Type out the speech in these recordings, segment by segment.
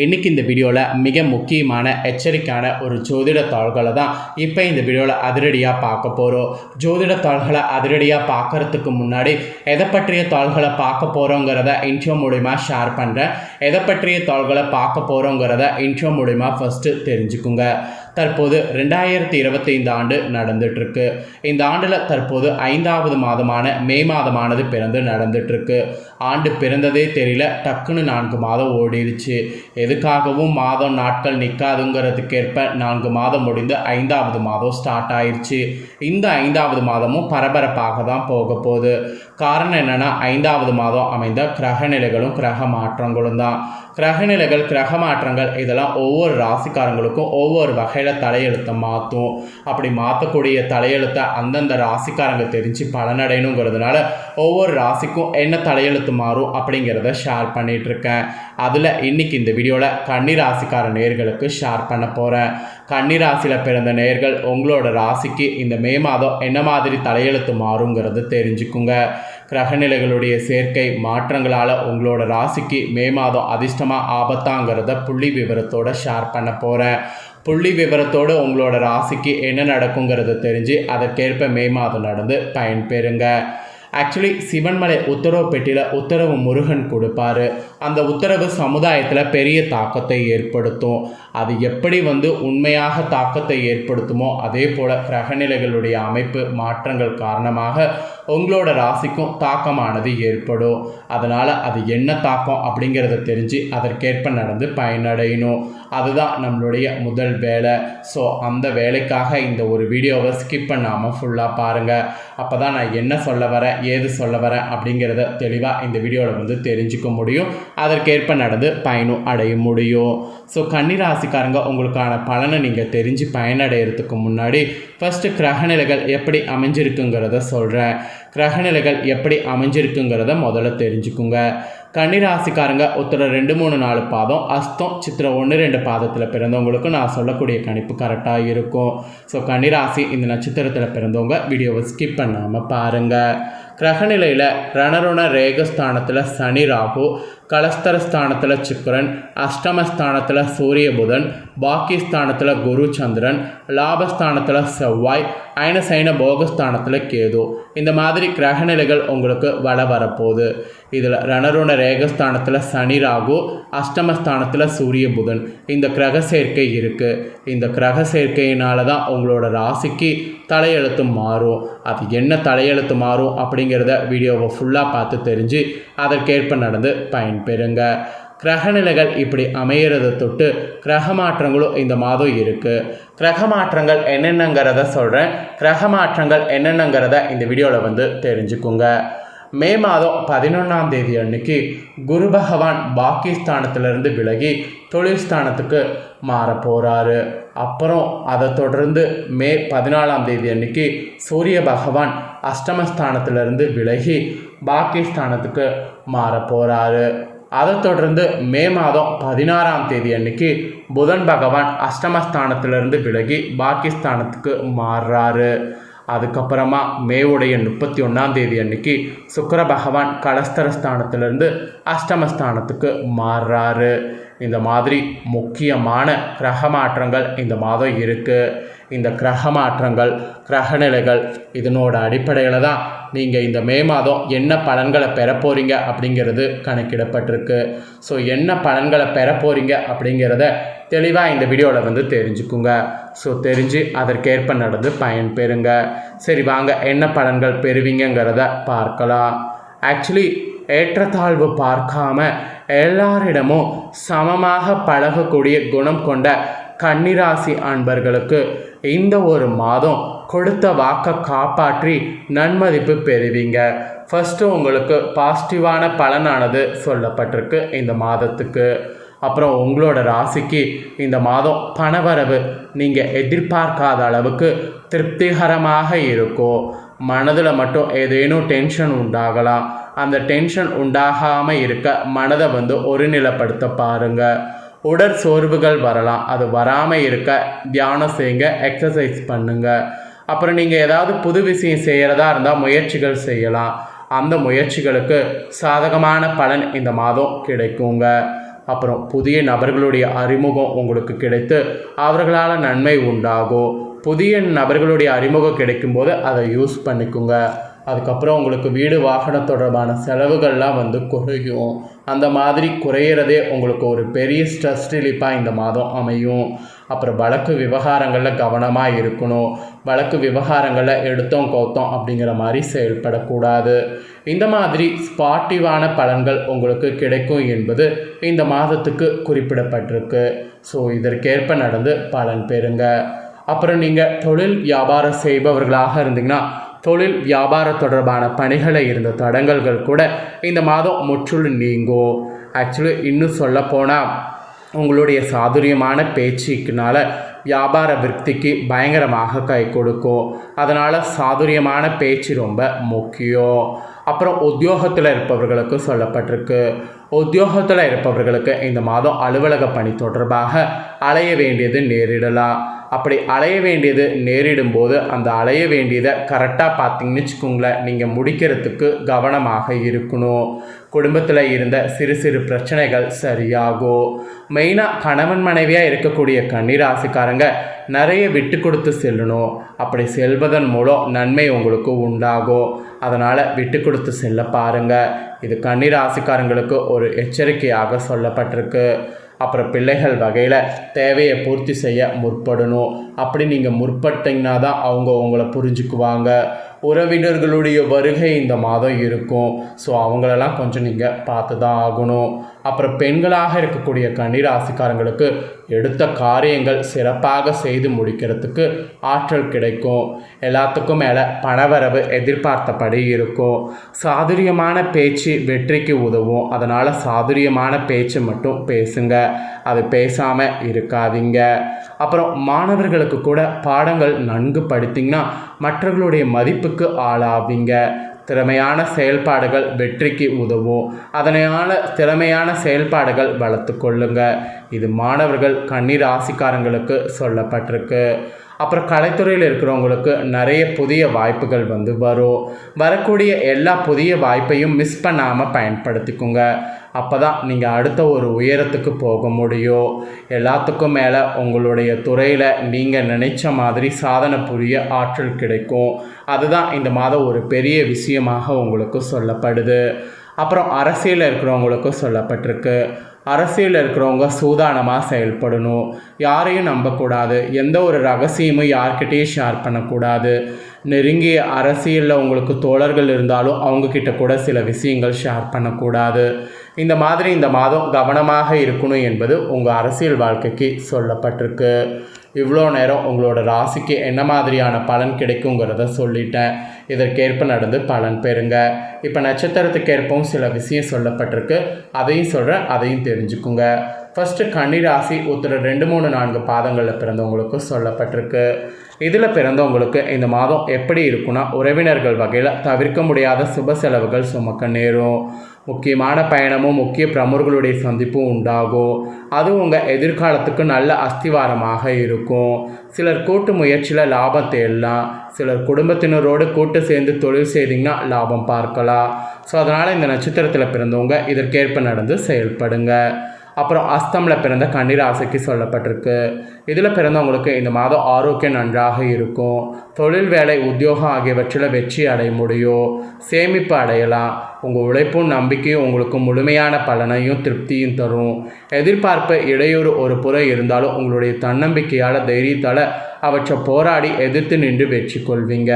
இன்றைக்கி இந்த வீடியோவில் மிக முக்கியமான எச்சரிக்கையான ஒரு ஜோதிட தாள்களை தான் இப்போ இந்த வீடியோவில் அதிரடியாக பார்க்க போகிறோம். ஜோதிட தாள்களை அதிரடியாக பார்க்குறதுக்கு முன்னாடி எதை பற்றிய தாள்களை பார்க்க போகிறோங்கிறத இன்ட்ரோ மூலிமா ஷேர் பண்ணுறேன். எதை பற்றிய தாள்களை பார்க்க போகிறோங்கிறத இன்ட்ரோ மூலிமா ஃபஸ்ட்டு தெரிஞ்சுக்குங்க. தற்போது 2025 ஆண்டு நடந்துகிட்ருக்கு. இந்த ஆண்டில் தற்போது 5வது மாதமான மே மாதமானது பிறந்து நடந்துகிட்ருக்கு. ஆண்டு பிறந்ததே தெரியல, டக்குன்னு 4 மாதம் ஓடிடுச்சு. எதுக்காகவும் மாதம் நாட்கள் நிற்காதுங்கிறதுக்கேற்ப 4 மாதம் முடிந்து 5வது மாதம் ஸ்டார்ட் ஆயிடுச்சு. இந்த 5வது மாதமும் பரபரப்பாக தான் போக போகுது. காரணம் என்னென்னா, 5வது மாதம் அமைந்த கிரகநிலைகளும் கிரக மாற்றங்களும் தான். கிரகநிலைகள் கிரக மாற்றங்கள் இதெல்லாம் ஒவ்வொரு ராசிக்காரங்களுக்கும் ஒவ்வொரு வகையில் தலையெழுத்தை மாற்றும். அப்படி மாற்றக்கூடிய தலையெழுத்தை அந்தந்த ராசிக்காரங்க தெரிஞ்சு பலனடையணுங்கிறதுனால ஒவ்வொரு ராசிக்கும் என்ன தலையெழுத்து மாறும் அப்படிங்கிறத ஷேர் பண்ணிகிட்ருக்கேன். அதில் இன்றைக்கி இந்த வீடியோவில் கன்னி ராசிக்கார நேயர்களுக்கு ஷேர் பண்ண போகிறேன். கன்னி ராசியில் பிறந்த நேயர்கள் உங்களோட ராசிக்கு இந்த மே மாதம் என்ன மாதிரி தலையெழுத்து மாறுங்கிறது தெரிஞ்சுக்குங்க. கிரகநிலைகளுடைய சேர்க்கை மாற்றங்களால் உங்களோட ராசிக்கு மே மாதம் அதிர்ஷ்டமாக ஆபத்தாங்கிறத புள்ளி விவரத்தோடு ஷேர் பண்ண போகிறேன். புள்ளி விவரத்தோடு உங்களோட ராசிக்கு என்ன நடக்குங்கிறத தெரிஞ்சு அதற்கேற்ப மே மாதம் நடந்து பயன்பெறுங்க. ஆக்சுவலி சிவன்மலை உத்தரவு பெட்டியில் உத்தரவு முருகன் கொடுப்பாரு. அந்த உத்தரவு சமுதாயத்தில் பெரிய தாக்கத்தை ஏற்படுத்தும். அது எப்படி உண்மையாக தாக்கத்தை ஏற்படுத்துமோ அதே போல் கிரகநிலைகளுடைய அமைப்பு மாற்றங்கள் காரணமாக உங்களோட ராசிக்கும் தாக்கமானது ஏற்படும். அதனால் அது என்ன தாக்கம் அப்படிங்கிறத தெரிஞ்சு அதற்கேற்ப நடந்து பயனடையணும். அதுதான் நம்மளுடைய முதல் வேலை. ஸோ அந்த வேலைக்காக இந்த ஒரு வீடியோவை ஸ்கிப் பண்ணாமல் ஃபுல்லாக பாருங்கள். அப்போ தான் நான் என்ன சொல்ல வரேன், ஏது சொல்ல வரேன் அப்படிங்கிறத தெளிவாக இந்த வீடியோவில் தெரிஞ்சுக்க முடியும். அதற்கேற்ப நடந்து பயனும் அடைய முடியும். ஸோ கன்னிராசிக்காரங்க உங்களுக்கான பலனை நீங்கள் தெரிஞ்சு பயனடைகிறதுக்கு முன்னாடி ஃபஸ்ட்டு கிரகநிலைகள் எப்படி அமைஞ்சிருக்குங்கிறத சொல்கிறேன். கிரகநிலைகள் எப்படி அமைஞ்சிருக்குங்கிறத முதல்ல தெரிஞ்சுக்குங்க. கன்னிராசிக்காரங்க உத்தரம் 2, 3, 4 பாதம், அஸ்தம், சித்திரம் 1, 2 பாதத்தில் பிறந்தவங்களுக்கு நான் சொல்லக்கூடிய கணிப்பு கரெக்டாக இருக்கும். ஸோ கன்னிராசி இந்த நட்சத்திரத்தில் பிறந்தவங்க வீடியோவை ஸ்கிப் பண்ணாமல் பாருங்கள். கிரகநிலையில் ரணருண ரேகஸ்தானத்தில் சனி ராகு, கலஸ்தரஸ்தானத்தில் சுக்கிரன், அஷ்டமஸ்தானத்தில் சூரிய புதன், பாக்கியஸ்தானத்தில் குரு சந்திரன், லாபஸ்தானத்தில் செவ்வாய், அயனசைன போகஸ்தானத்தில் கேது. இந்த மாதிரி கிரகநிலைகள் உங்களுக்கு வரப்போகுது. இதில் ரணருண ரேகஸ்தானத்தில் சனி ராகு, அஷ்டமஸ்தானத்தில் சூரிய புதன், இந்த கிரக சேர்க்கை இருக்குது. இந்த கிரக சேர்க்கையினால தான் உங்களோட ராசிக்கு தலையெழுத்து மாறும். அது என்ன தலையெழுத்து மாறும் அப்படிங்கிறத வீடியோவை ஃபுல்லாக பார்த்து தெரிஞ்சு அதற்கேற்ப நடந்து பயன்பெறுங்க. கிரகநிலைகள் இப்படி அமையிறதை தொட்டு கிரக மாற்றங்களும் இந்த மாதம் இருக்குது. கிரக மாற்றங்கள் என்னென்னங்கிறத சொல்கிறேன். கிரக மாற்றங்கள் என்னென்னங்கிறத இந்த வீடியோவில் தெரிஞ்சுக்குங்க. மே மாதம் 11ஆம் தேதி அன்னைக்கு குரு பகவான் பாக்கியஸ்தானத்திலிருந்து விலகி தொழில் ஸ்தானத்துக்கு மாற போகிறாரு. அப்புறம் அதை தொடர்ந்து மே 14ஆம் தேதி அன்னைக்கு சூரிய பகவான் அஷ்டமஸ்தானத்திலிருந்து விலகி பாக்கியஸ்தானத்துக்கு மாற போகிறாரு. அதை தொடர்ந்து மே மாதம் 16ஆம் தேதி அன்னைக்கு புதன் பகவான் அஷ்டமஸ்தானத்திலிருந்து விலகி பாக்கியஸ்தானத்துக்கு மாறுறாரு. அதுக்கப்புறமா மேவுடைய 31ஆம் தேதி அன்னைக்கு சுக்கிர பகவான் கலஸ்தரஸ்தானத்திலிருந்து அஷ்டமஸ்தானத்துக்கு மாறுறாரு. இந்த மாதிரி முக்கியமான கிரக மாற்றங்கள் இந்த மாதம் இருக்குது. இந்த கிரக மாற்றங்கள் கிரகநிலைகள் இதனோட அடிப்படையில் தான் நீங்கள் இந்த மே மாதம் என்ன பலன்களை பெற போகிறீங்க அப்படிங்கிறது கணக்கிடப்பட்டிருக்கு. ஸோ என்ன பலன்களை பெற போகிறீங்க அப்படிங்கிறத தெளிவாக இந்த வீடியோவில் தெரிஞ்சுக்குங்க. ஸோ தெரிஞ்சு அதற்கேற்ப நடந்து பயன்பெறுங்க. சரி வாங்க, என்ன பலன்கள் பெறுவீங்கிறத பார்க்கலாம். ஆக்சுவலி ஏற்றத்தாழ்வு பார்க்காம எல்லாரிடமும் சமமாக பழகக்கூடிய குணம் கொண்ட கன்னிராசி அன்பர்களுக்கு இந்த ஒரு மாதம் கொடுத்த வாக்கை காப்பாற்றி நன்மதிப்பு பெறுவீங்க. ஃபஸ்ட்டு உங்களுக்கு பாசிட்டிவான பலனானது சொல்லப்பட்டிருக்கு இந்த மாதத்துக்கு. அப்புறம் உங்களோட ராசிக்கு இந்த மாதம் பணவரவு நீங்கள் எதிர்பார்க்காத அளவுக்கு திருப்திகரமாக இருக்கும். மனதில் மட்டும் ஏதேனும் டென்ஷன் உண்டாகலாம். அந்த டென்ஷன் உண்டாகாமல் இருக்க மனதை ஒருநிலைப்படுத்த பாருங்கள். உடற் சோர்வுகள் வரலாம். அது வராமல் இருக்க தியானம் செய்யுங்க, எக்ஸசைஸ் பண்ணுங்கள். அப்புறம் நீங்கள் ஏதாவது புது விஷயம் செய்கிறதா இருந்தால் முயற்சிகள் செய்யலாம். அந்த முயற்சிகளுக்கு சாதகமான பலன் இந்த மாதம் கிடைக்குங்க. அப்புறம் புதிய நபர்களுடைய அறிமுகம் உங்களுக்கு கிடைத்து அவர்களால் நன்மை உண்டாகும். புதிய நபர்களுடைய அறிமுகம் கிடைக்கும்போது அதை யூஸ் பண்ணிக்கோங்க. அதுக்கப்புறம் உங்களுக்கு வீடு வாகனம் தொடர்பான செலவுகள்லாம் குறையும். அந்த மாதிரி குறையிறதே உங்களுக்கு ஒரு பெரிய ஸ்ட்ரெஸ் ரிலீஃபாக இந்த மாதம் அமையும். அப்புறம் வழக்கு விவகாரங்களில் கவனமாக இருக்கணும். வழக்கு விவகாரங்களில் எடுத்தோம் கவுத்தோம் அப்படிங்கிற மாதிரி செயல்படக்கூடாது. இந்த மாதிரி ஸ்பாட்டிவான பலன்கள் உங்களுக்கு கிடைக்கும் என்பது இந்த மாதத்துக்கு குறிப்பிடப்பட்டிருக்கு. ஸோ இதற்கேற்ப நடந்து பலன் பெறுங்க. அப்புறம் நீங்கள் தொழில் வியாபாரம் செய்பவர்களாக இருந்தீங்கன்னா தொழில் வியாபார தொடர்பான பணிகளை இருந்த தடங்கல்கள் கூட இந்த மாதம் முற்றிலும் நீங்கும். ஆக்சுவலி இன்னும் சொல்லப்போனால் உங்களுடைய சாதுரியமான பேச்சுக்குனால வியாபார விருத்திக்கு பயங்கரமாக கை கொடுக்கும். அதனால் சாதுரியமான பேச்சு ரொம்ப முக்கியம். அப்புறம் உத்தியோகத்தில் இருப்பவர்களுக்கு சொல்லப்பட்டிருக்கு. உத்தியோகத்தில் இருப்பவர்களுக்கு இந்த மாதம் அலுவலக பணி தொடர்பாக அலைய வேண்டியது நேரிடலாம். அப்படி அலைய வேண்டியது நேரிடும்போது அந்த அலைய வேண்டியதை கரெக்டாக பார்த்தீங்கன்னு வச்சுக்கோங்களேன், நீங்கள் முடிக்கிறதுக்கு கவனமாக இருக்கணும். குடும்பத்தில் இருந்த சிறு சிறு பிரச்சனைகள் சரியாகும். மெயினாக கணவன் மனைவியாக இருக்கக்கூடிய கன்னிராசிக்காரங்க நிறைய விட்டு கொடுத்து செல்லணும். அப்படி செல்வதன் மூலம் நன்மை உங்களுக்கு உண்டாகும். அதனால் விட்டு கொடுத்து செல்ல பாருங்கள். இது கன்னிராசிக்காரங்களுக்கு ஒரு எச்சரிக்கையாக சொல்லப்பட்டிருக்கு. அப்புறம் பிள்ளைகள் வகையில் தேவையை பூர்த்தி செய்ய முற்படணும். அப்படி நீங்கள் முற்பட்டிங்கன்னா தான் அவங்க உங்களை புரிஞ்சுக்குவாங்க. உறவினர்களுடைய வருகை இந்த மாதம் இருக்கும். ஸோ அவங்களெல்லாம் கொஞ்சம் நீங்கள் பார்த்து தான் ஆகணும். அப்புறம் பெண்களாக இருக்கக்கூடிய கன்னிராசிக்காரங்களுக்கு எடுத்த காரியங்கள் சிறப்பாக செய்து முடிக்கிறதுக்கு ஆற்றல் கிடைக்கும். எல்லாத்துக்கும் மேலே பணவரவு எதிர்பார்த்தபடி இருக்கும். சாதுரியமான பேச்சு வெற்றிக்கு உதவும். அதனால் சாதுரியமான பேச்சு மட்டும் பேசுங்க, அது பேசாமல் இருக்காதீங்க. அப்புறம் மாணவர்களுக்கு கூட பாடங்கள் நன்கு படித்தீங்கன்னா மற்றவர்களுடைய மதிப்புக்கு ஆளாவீங்க. திறமையான செயல்பாடுகள் வெற்றிக்கு உதவும். அதனால் திறமையான செயல்பாடுகள் வளர்த்து கொள்ளுங்க. இது மாணவர்கள் கன்னிராசிக்காரங்களுக்கு சொல்லப்பட்டிருக்கு. அப்புறம் கலைத்துறையில் இருக்கிறவங்களுக்கு நிறைய புதிய வாய்ப்புகள் வரும். வரக்கூடிய எல்லா புதிய வாய்ப்பையும் மிஸ் பண்ணாமல் பயன்படுத்திக்கோங்க. அப்போ தான் நீங்கள் அடுத்த ஒரு உயரத்துக்கு போக முடியும். எல்லாத்துக்கும் மேலே உங்களுடைய துறையில் நீங்கள் நினைச்ச மாதிரி சாதனை புரிய ஆற்றல் கிடைக்கும். அதுதான் இந்த மாதம் ஒரு பெரிய விஷயமாக உங்களுக்கு சொல்லப்படுது. அப்புறம் அரசியலில் இருக்கிறவங்களுக்கும் சொல்லப்பட்டிருக்கு. அரசியலில் இருக்கிறவங்க சூதானமாக செயல்படணும். யாரையும் நம்பக்கூடாது. எந்த ஒரு ரகசியமும் யார்கிட்டையும் ஷேர் பண்ணக்கூடாது. நெருங்கிய அரசியலில் உங்களுக்கு தோழர்கள் இருந்தாலும் அவங்கக்கிட்ட கூட சில விஷயங்கள் ஷேர் பண்ணக்கூடாது. இந்த மாதிரி இந்த மாதம் கவனமாக இருக்கணும் என்பது உங்கள் அரசியல் வாழ்க்கைக்கு சொல்லப்பட்டிருக்கு. இவ்வளோ நேரம் உங்களோட ராசிக்கு என்ன மாதிரியான பலன் கிடைக்குங்கிறத சொல்லிட்டேன். இதற்கேற்ப நடந்து பலன் பெறுங்க. இப்போ நட்சத்திரத்துக்கேற்பவும் சில விஷயம் சொல்லப்பட்டிருக்கு, அதையும் சொல்கிறேன், அதையும் தெரிஞ்சுக்குங்க. ஃபஸ்ட்டு கன்னிராசி உத்திர 2, 3, 4 பாதங்களில் பிறந்தவங்களுக்கு சொல்லப்பட்டிருக்கு. இதில் பிறந்தவங்களுக்கு இந்த மாதம் எப்படி இருக்குன்னா, உறவினர்கள் வகையில் தவிர்க்க முடியாத சுப செலவுகள் சுமக்க நேரும். முக்கியமான பயணமும் முக்கிய பிரமுகர்களுடைய சந்திப்பும் உண்டாகும். அது உங்கள் எதிர்காலத்துக்கு நல்ல அஸ்திவாரமாக இருக்கும். சிலர் கூட்டு முயற்சியில் லாபம் தேடலாம். சிலர் குடும்பத்தினரோடு கூட்டு சேர்ந்து தொழில் செய்திங்கன்னா லாபம் பார்க்கலாம். ஸோ அதனால் இந்த நட்சத்திரத்தில் பிறந்தவங்க இதற்கேற்ப நடந்து செயல்படுங்க. அப்புறம் அஸ்தமில் பிறந்த கன்னிராசிக்கு சொல்லப்பட்டிருக்கு. இதில் பிறந்தவங்களுக்கு இந்த மாதம் ஆரோக்கியம் நன்றாக இருக்கும். தொழில், வேலை, உத்தியோகம் ஆகியவற்றில் வெற்றி அடைய முடியும். சேமிப்பு அடையலாம். உங்கள் உழைப்பும் நம்பிக்கையும் உங்களுக்கு முழுமையான பலனையும் திருப்தியும் தரும். எதிர்பார்ப்பு இடையூறு ஒரு புறம் இருந்தாலும் உங்களுடைய தன்னம்பிக்கையால் தைரியத்தால் அவற்றை போராடி எதிர்த்து நின்று வெற்றி கொள்வீங்க.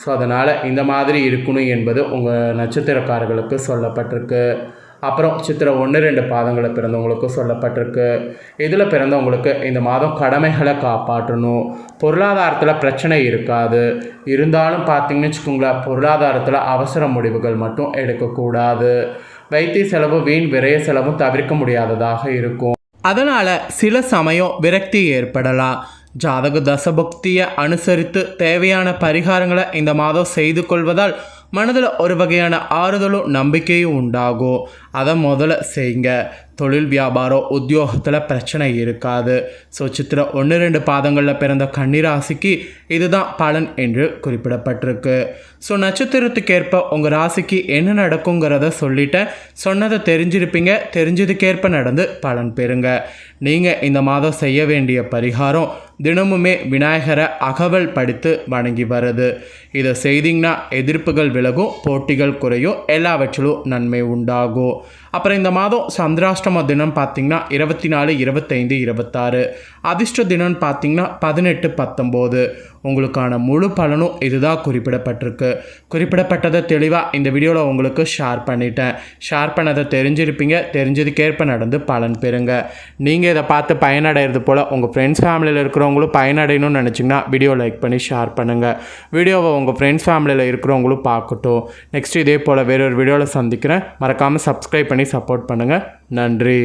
ஸோ அதனால் இந்த மாதிரி இருக்கணும் என்பது உங்கள் நட்சத்திரக்காரர்களுக்கு சொல்லப்பட்டிருக்கு. அப்புறம் சித்திரை 1, 2 பாதங்களை பிறந்தவங்களுக்கு சொல்லப்பட்டிருக்கு. இதில் பிறந்தவங்களுக்கு இந்த மாதம் கடமைகளை காப்பாற்றணும். பொருளாதாரத்தில் பிரச்சனை இருக்காது. இருந்தாலும் பார்த்தீங்கன்னு வச்சுக்கோங்களேன், பொருளாதாரத்தில் அவசர முடிவுகள் மட்டும் எடுக்கக்கூடாது. வைத்திய செலவு, வீண் விரைய செலவும் தவிர்க்க முடியாததாக இருக்கும். அதனால் சில சமயம் விரக்தி ஏற்படலாம். ஜாதக தசபக்தியை அனுசரித்து தேவையான பரிகாரங்களை இந்த மாதம் செய்து கொள்வதால் மனதில் ஒரு வகையான ஆறுதலும் நம்பிக்கையும் உண்டாகும். அதை முதல்ல செய்யுங்க. தொழில் வியாபாரம் உத்தியோகத்தில் பிரச்சனை இருக்காது. ஸோ சித்திரை 1-2 பாதங்களில் பிறந்த கன்னிராசிக்கு இதுதான் பலன் என்று குறிப்பிடப்பட்டிருக்கு. ஸோ நட்சத்திரத்துக்கேற்ப உங்கள் ராசிக்கு என்ன நடக்குங்கிறத சொல்லிட்டேன். சொன்னதை தெரிஞ்சிருப்பீங்க. தெரிஞ்சதுக்கேற்ப நடந்து பலன் பெறுங்க. நீங்கள் இந்த மாதம் செய்ய வேண்டிய பரிகாரம் தினமுமே விநாயகரை அகவல் படித்து வணங்கி வருது. இதை செய்திங்கன்னா எதிர்ப்புகள் விலகும், போட்டிகள் குறையும், எல்லாவற்றிலும் நன்மை உண்டாகும். அப்புறம் இந்த மாதம் சந்திராஷ்டம தினம் பார்த்திங்கன்னா 24, 25, 26. அதிர்ஷ்ட தினம்னு பார்த்திங்கன்னா 18, 19. உங்களுக்கான முழு பலனும் இதுதான் குறிப்பிடப்பட்டிருக்கு. குறிப்பிடப்பட்டதை தெளிவாக இந்த வீடியோவில் உங்களுக்கு ஷேர் பண்ணிட்டேன். ஷேர் பண்ணதை தெரிஞ்சிருப்பீங்க. தெரிஞ்சதுக்கேற்ப நடந்து பலன் பெறுங்க. நீங்கள் இதை பார்த்து பயனடைகிறது போல் உங்கள் ஃப்ரெண்ட்ஸ் ஃபேமிலியில் இருக்கிறவங்களும் பயனடையணும்னு நினச்சிங்கன்னா வீடியோ லைக் பண்ணி ஷேர் பண்ணுங்கள். வீடியோவை உங்கள் ஃப்ரெண்ட்ஸ் ஃபேமிலியில் இருக்கிறவங்களும் பார்க்கட்டும். நெக்ஸ்ட் இதே போல் வேறொரு வீடியோவில் சந்திக்கிறேன். மறக்காமல் சப்ஸ்கிரைப் பண்ணி சப்போர்ட் பண்ணுங்கள். நன்றி.